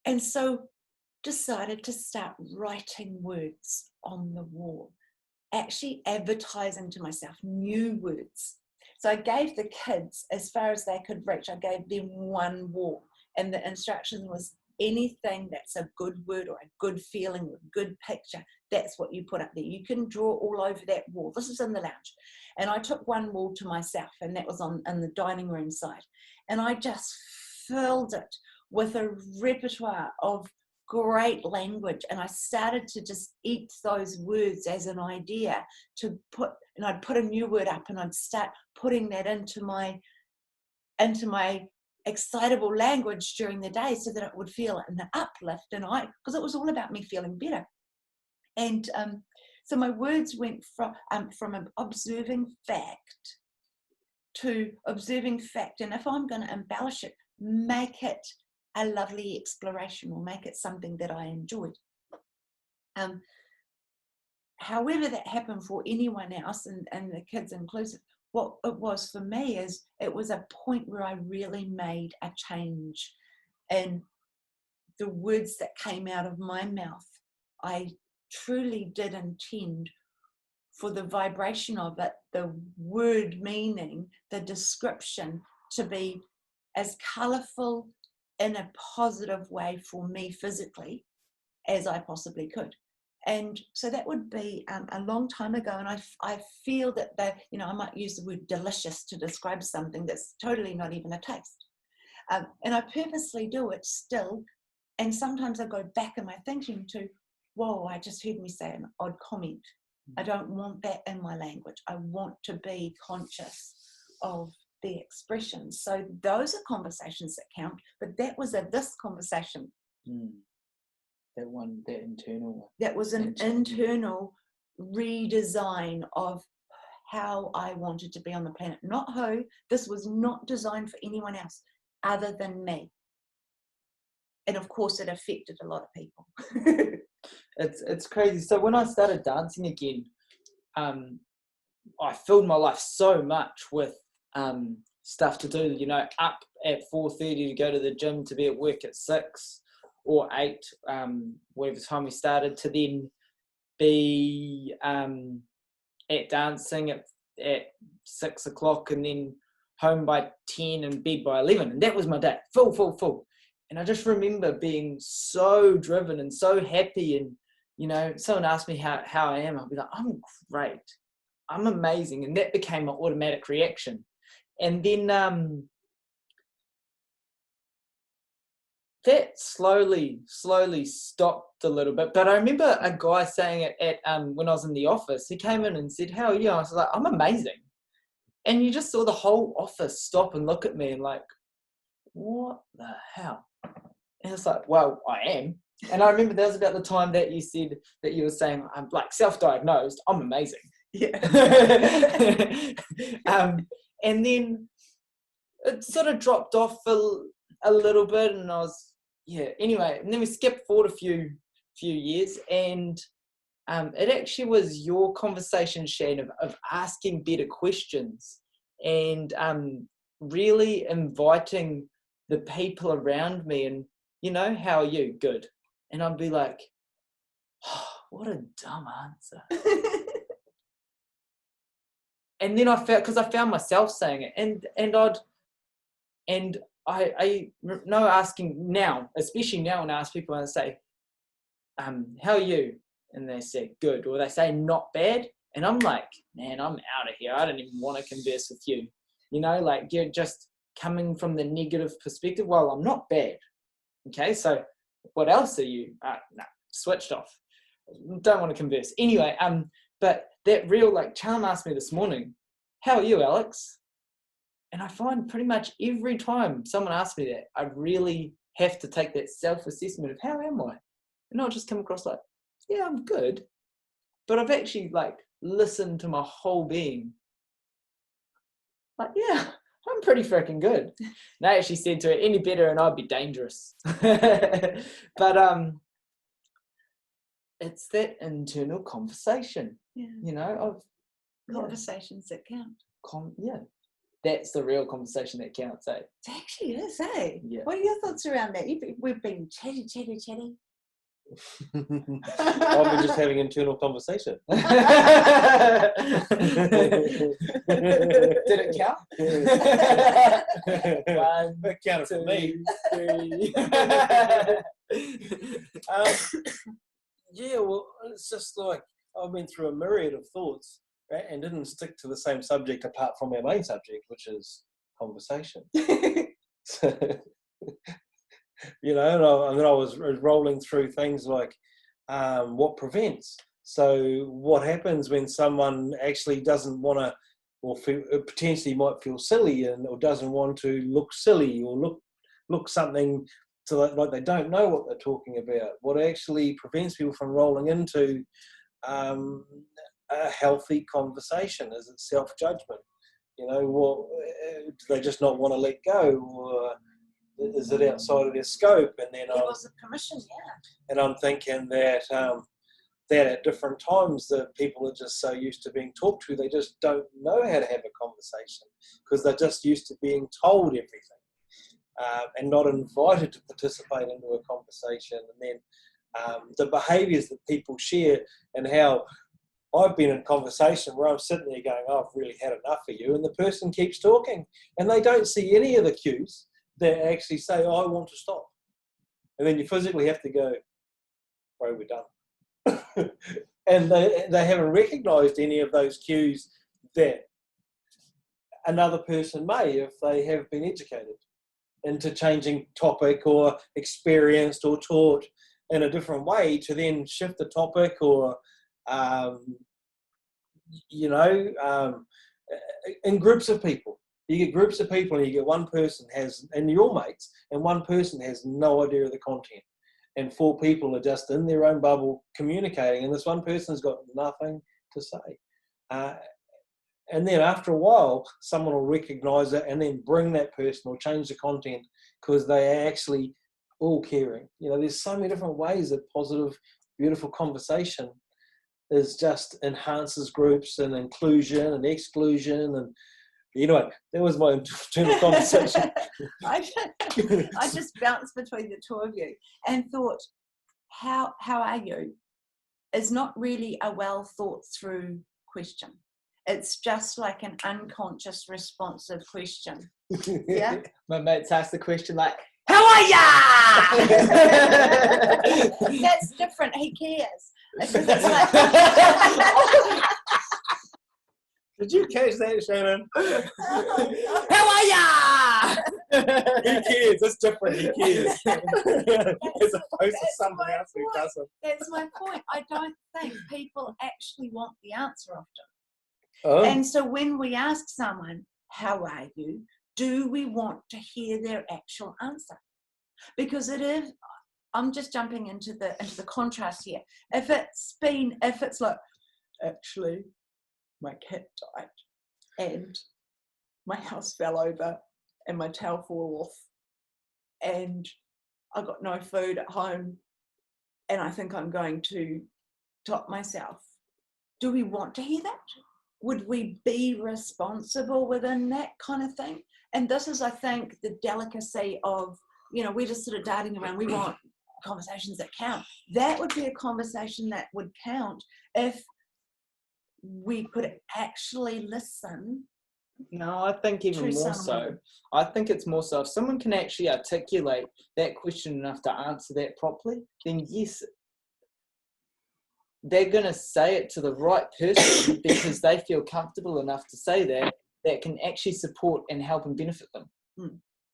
And so decided to start writing words on the wall, actually advertising to myself new words. So I gave the kids, as far as they could reach, I gave them one wall. And the instruction was, anything that's a good word or a good feeling or a good picture, that's what you put up there. You can draw all over that wall. This is in the lounge. And I took one wall to myself, and that was on the dining room side. And I just filled it with a repertoire of great language. And I started to just eat those words as an idea to put, and I'd put a new word up and I'd start putting that into my excitable language during the day, so that it would feel an uplift, and because it was all about me feeling better. And so my words went from observing fact to observing fact, and if I'm going to embellish it, make it a lovely exploration, or make it something that I enjoyed. However that happened for anyone else, and the kids inclusive, what it was for me is it was a point where I really made a change in the words that came out of my mouth. I truly did intend for the vibration of it, the word meaning, the description, to be as colourful in a positive way for me physically as I possibly could. And so that would be a long time ago, and I feel that I might use the word delicious to describe something that's totally not even a taste. And I purposely do it still, and sometimes I go back in my thinking to, whoa, I just heard me say an odd comment. I don't want that in my language. I want to be conscious of the expressions. So those are conversations that count, but that was this conversation. That internal one. That was an internal redesign of how I wanted to be on the planet. Not who. This was not designed for anyone else other than me. And of course, it affected a lot of people. It's crazy. So when I started dancing again, I filled my life so much with stuff to do. You know, up at 4:30 to go to the gym, to be at work at 6 or 8, whatever time we started, to then be at dancing at 6 o'clock, and then home by 10 and bed by 11. And that was my day, full. And I just remember being so driven and so happy. And, you know, someone asked me how I am, I'll be like, I'm great. I'm amazing. And that became an automatic reaction. And then that slowly stopped a little bit. But I remember a guy saying it at when I was in the office. He came in and said, "How are you?" I was like, "I'm amazing." And you just saw the whole office stop and look at me and like, what the hell? And it's like, well, I am. And I remember that was about the time that you said that you were saying, I'm like self-diagnosed, I'm amazing. Yeah. And then it sort of dropped off a little bit, and I was, anyway, and then we skipped forward a few years, and it actually was your conversation, Shane, of asking better questions and really inviting the people around me, and, you know, how are you? Good. And I'd be like, oh, what a dumb answer. And then I found myself saying it, and I know asking now, especially now when I ask people and I say, how are you? And they say good, or they say not bad. And I'm like, man, I'm out of here. I don't even want to converse with you. You know, like, you're just coming from the negative perspective. Well, I'm not bad. Okay, so what else are you? No, switched off. Don't want to converse. Anyway, but that real, like, Charm asked me this morning, how are you, Alex? And I find pretty much every time someone asks me that, I really have to take that self-assessment of how am I? And not just come across like, yeah, I'm good. But I've actually, like, listened to my whole being. Like, yeah, I'm pretty freaking good. And I actually said to her, any better and I'd be dangerous. But it's that internal conversation, you know, of Conversations that count. That's the real conversation that counts, eh? It actually is, eh? Yeah. What are your thoughts around that? We've been chatty. I've been just having internal conversation. Did it count? That counted for me. 3. Well, it's just like I've been through a myriad of thoughts, right, and didn't stick to the same subject apart from our main subject, which is conversation. You know, and I was rolling through things like what prevents. So what happens when someone actually doesn't want to, or potentially might feel silly, or doesn't want to look silly, or look something so like they don't know what they're talking about. What actually prevents people from rolling into a healthy conversation? Is it self-judgment? You know, do they just not want to let go, or is it outside of their scope? And then It was a permission, and I'm thinking that that at different times that people are just so used to being talked to, they just don't know how to have a conversation because they're just used to being told everything and not invited to participate into a conversation. And then the behaviours that people share, and how I've been in conversation where I'm sitting there going, oh, I've really had enough of you, and the person keeps talking and they don't see any of the cues that actually say, oh, I want to stop. And then you physically have to go, bro, we're done. And they haven't recognised any of those cues that another person may, if they have been educated into changing topic or experienced or taught in a different way to then shift the topic, or, in groups of people. You get groups of people and you get one person and you're all mates, and one person has no idea of the content. and 4 people are just in their own bubble communicating, and this one person's got nothing to say. And then after a while, someone will recognise it and then bring that person or change the content because they are actually all caring. You know, there's so many different ways that positive, beautiful conversation is just enhances groups and inclusion and exclusion. And anyway, that was my internal conversation. I just bounced between the two of you and thought, how are you? Is not really a well thought through question. It's just like an unconscious responsive question. Yeah. My mates ask the question like, "How are ya?" That's different. He cares. It's like, Did you catch that, Shannon? How are ya? He cares. It's different. He cares. As opposed to someone else who doesn't. that's my point. I don't think people actually want the answer often. Oh. And so when we ask someone, how are you? Do we want to hear their actual answer? Because it is, I'm just jumping into the contrast here. If it's like, actually, my cat died and my house fell over and my towel fell off and I got no food at home and I think I'm going to top myself. Do we want to hear that? Would we be responsible within that kind of thing? And this is, I think, the delicacy of, you know, we're just sort of darting around. We want conversations that count. That would be a conversation that would count if we could actually listen. No, I think even more so. I think it's more so if someone can actually articulate that question enough to answer that properly, then yes, they're going to say it to the right person because they feel comfortable enough to say that can actually support and help and benefit them.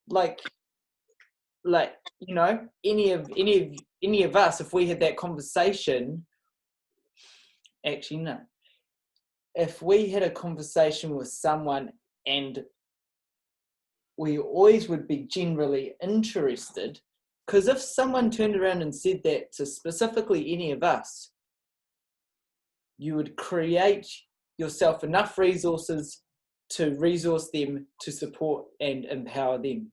Like you know, any of us, if we had that conversation, actually no. If we had a conversation with someone and we always would be generally interested, because if someone turned around and said that to specifically any of us, you would create yourself enough resources to resource them, to support and empower them.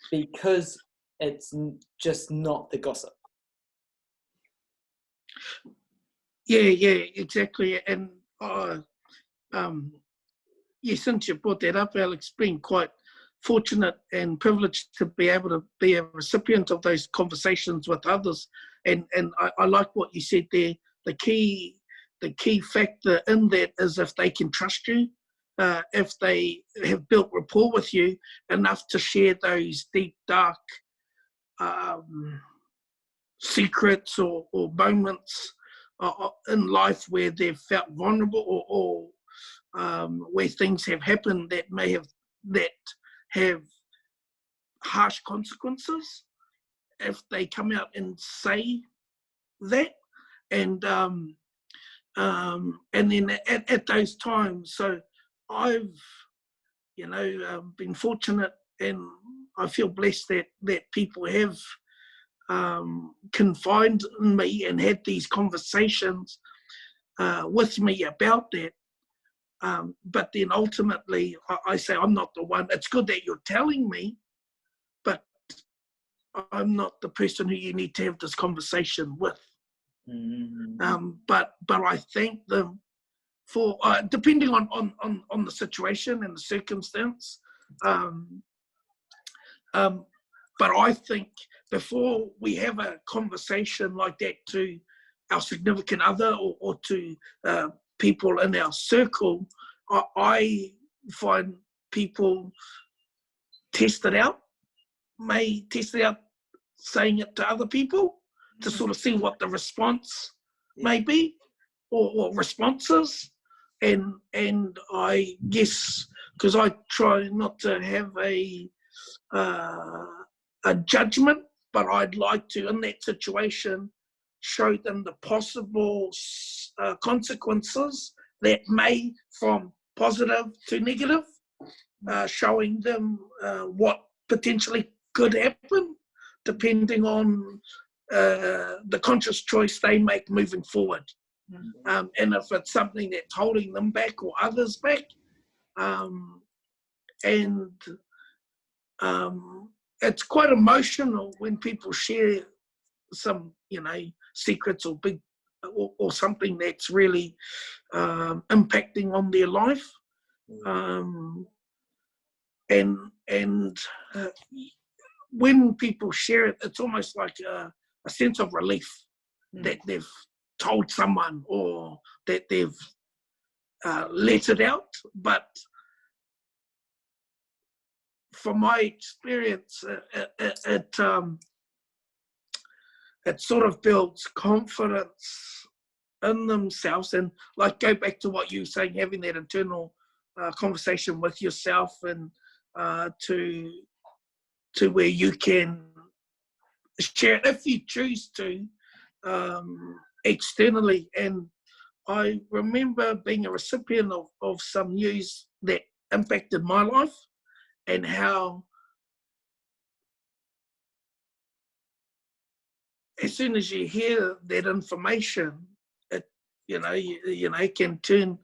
Because it's just not the gossip. Yeah, exactly. And since you brought that up, Alex, been quite fortunate and privileged to be able to be a recipient of those conversations with others. And I like what you said there. The key factor in that is if they can trust you, if they have built rapport with you enough to share those deep, dark secrets or moments in life where they've felt vulnerable or where things have happened that have harsh consequences. If they come out and say that, and then at those times, so I've been fortunate, and I feel blessed that people have confided in me and had these conversations with me about that. But then ultimately, I say I'm not the one. It's good that you're telling me, but I'm not the person who you need to have this conversation with. But I thank them for depending on the situation and the circumstance. But I think before we have a conversation like that to our significant other or to people in our circle, I find people may test it out saying it to other people to sort of see what the response may be or responses. And I guess, because I try not to have a judgment, but I'd like to, in that situation, show them the possible consequences that may, from positive to negative, showing them what potentially could happen depending on the conscious choice they make moving forward. And if it's something that's holding them back or others back, it's quite emotional when people share some, secrets or big or something that's really impacting on their life. And when people share it, it's almost like a sense of relief that they've told someone or that they've let it out. But from my experience, it sort of builds confidence in themselves, and like go back to what you were saying, having that internal conversation with yourself, and to where you can share it if you choose to externally. And I remember being a recipient of some news that impacted my life, and how as soon as you hear that information, it can turn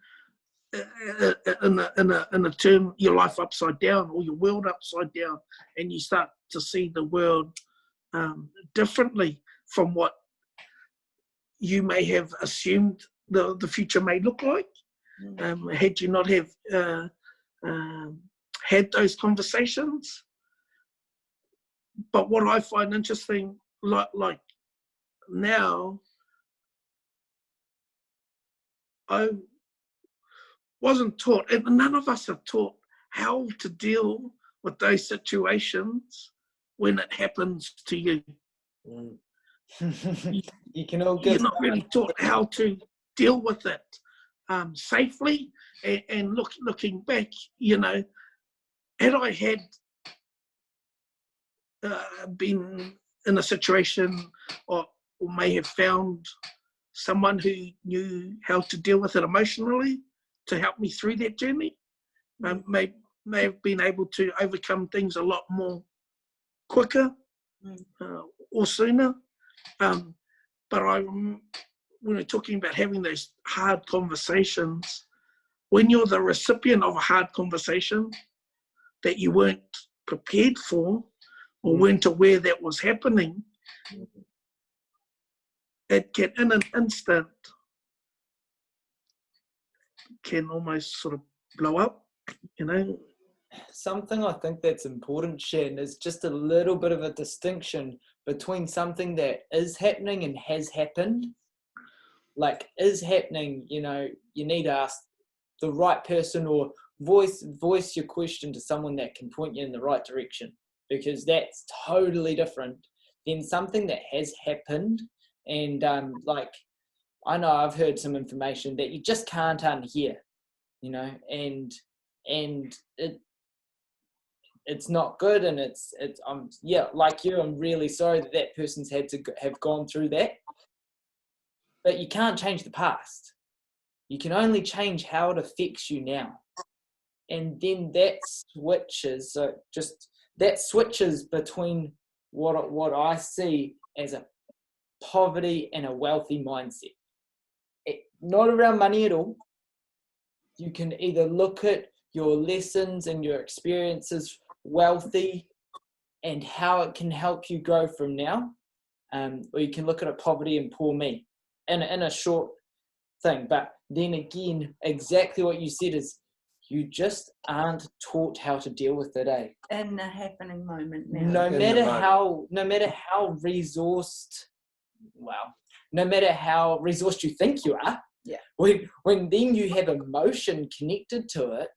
in a turn your life upside down, or your world upside down, and you start to see the world differently from what you may have assumed the future may look like, had you not have had those conversations. But what I find interesting, like now, I wasn't taught, and none of us are taught how to deal with those situations when it happens to you. You can all give. You're not really taught how to deal with it safely. And looking back, had I had been in a situation, or may have found someone who knew how to deal with it emotionally to help me through that journey, may have been able to overcome things a lot more quicker or sooner. But when we're talking about having those hard conversations, when you're the recipient of a hard conversation that you weren't prepared for or weren't aware that was happening, it can, in an instant, can almost sort of blow up, Something I think that's important, Shan, is just a little bit of a distinction between something that is happening and has happened. Like, is happening, you need to ask the right person, or voice your question to someone that can point you in the right direction, because that's totally different than something that has happened. And I know I've heard some information that you just can't unhear, and it's not good, and it's like you, I'm really sorry that person's had to have gone through that. But you can't change the past. You can only change how it affects you now. And then that switches between what I see as a poverty and a wealthy mindset. Not around money at all. You can either look at your lessons and your experiences wealthy and how it can help you grow from now, or you can look at it poverty and poor me in a short thing. But then again, exactly what you said is, you just aren't taught how to deal with it, In the happening moment now. no matter how resourced you think you are. Yeah. When then you have emotion connected to it,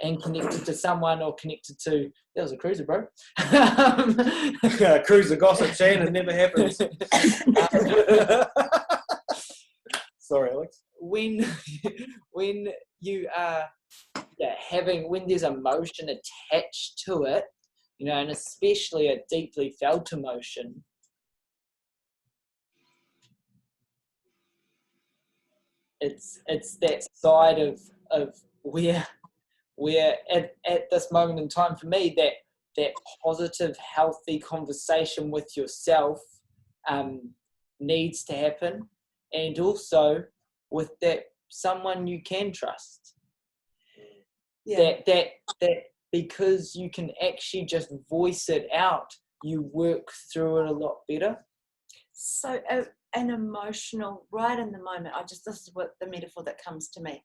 and connected to someone, or connected to, that was a cruiser, bro. Cruiser gossip, Shanen, never happens. Sorry, Alex. When you are when there's emotion attached to it, and especially a deeply felt emotion, it's that side of where at this moment in time for me, that that positive, healthy conversation with yourself needs to happen, and also with that someone you can trust. Yeah. That because you can actually just voice it out, you work through it a lot better. So an emotional, right in the moment, this is what the metaphor that comes to me.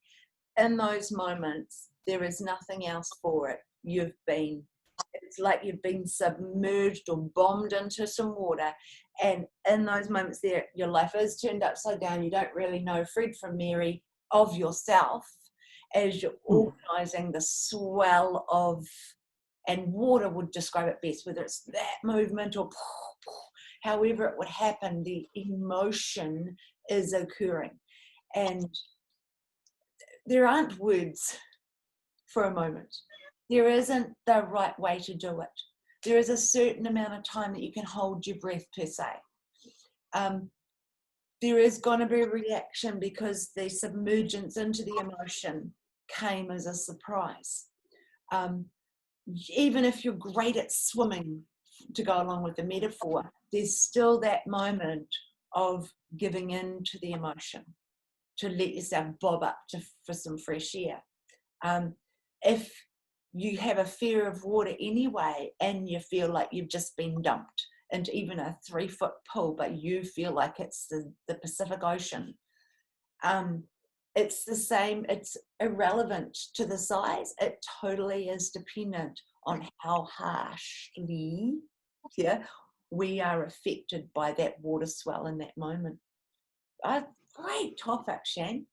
In those moments, there is nothing else for it. It's like you've been submerged or bombed into some water, and in those moments there, your life is turned upside down. You don't really know Fred from Mary of yourself as you're organising the swell of, and water would describe it best, whether it's that movement or however it would happen, the emotion is occurring. And there aren't words for a moment. There isn't the right way to do it. There is a certain amount of time that you can hold your breath, per se. There is going to be a reaction because the submergence into the emotion came as a surprise. Even if you're great at swimming, to go along with the metaphor, there's still that moment of giving in to the emotion, to let yourself bob up for some fresh air. If you have a fear of water anyway, and you feel like you've just been dumped into even a 3-foot pool, but you feel like it's the Pacific Ocean, it's the same. It's irrelevant to the size. It totally is dependent on how harshly we are affected by that water swell in that moment. Great topic, Shan.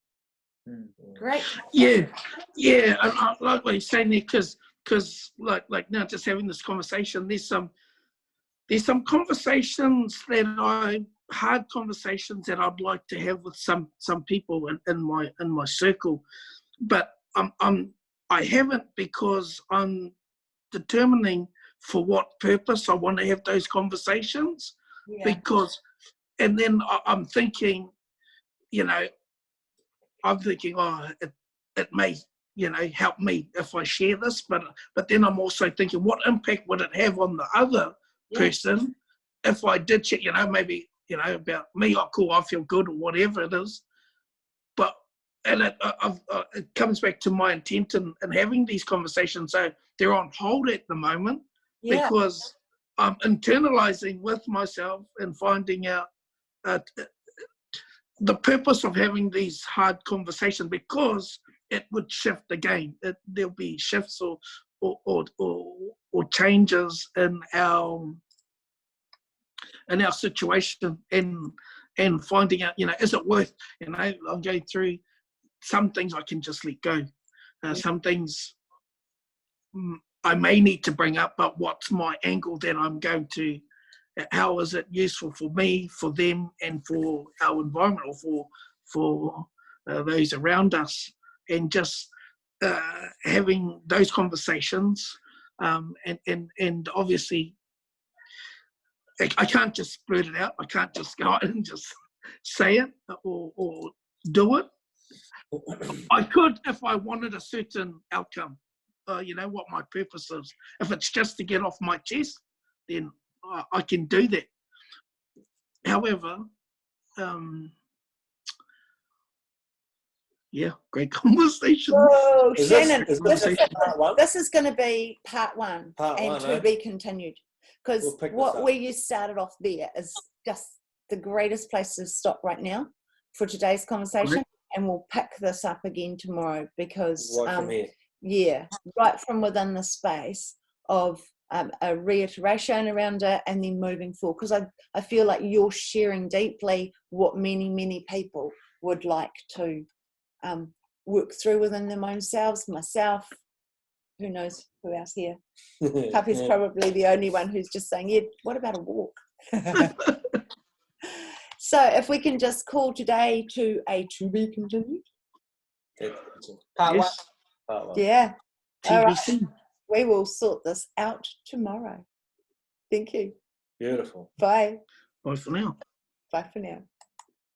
Great topic. Yeah. I like what you're saying there, because like now, just having this conversation, there's some conversations hard conversations that I'd like to have with some people in my circle, but I haven't, because I'm determining for what purpose I want to have those conversations. Because, and then I'm thinking, it may help me if I share this, but then I'm also thinking, what impact would it have on the other person if I did share, maybe about me, cool, I feel good, or whatever it is. But it comes back to my intent in having these conversations. So they're on hold at the moment, because I'm internalizing with myself and finding out the purpose of having these hard conversations, because it would shift the game. There'll be shifts or changes in our situation, and finding out, is it worth, I'm going through some things I can just let go. Some things I may need to bring up, but what's my angle that I'm going to, how is it useful for me, for them, and for our environment, or for those around us, and just having those conversations, and obviously I can't just blurt it out. I can't just go out and just say it or do it. I could if I wanted a certain outcome, what my purpose is. If it's just to get off my chest, then I can do that. However, great conversation. Whoa, Shanen, This is going to be part one, to be continued. Because where you started off there is just the greatest place to stop right now for today's conversation. And we'll pick this up again tomorrow, because right from within the space of a reiteration around it, and then moving forward, because I feel like you're sharing deeply what many people would like to work through within their own selves. Myself, who knows who else here. Puppy's probably the only one who's just saying, what about a walk? So if we can just call today to a to be continued. Part one. Yeah. TBC. All right. We will sort this out tomorrow. Thank you. Beautiful. Bye. Bye for now. Bye for now.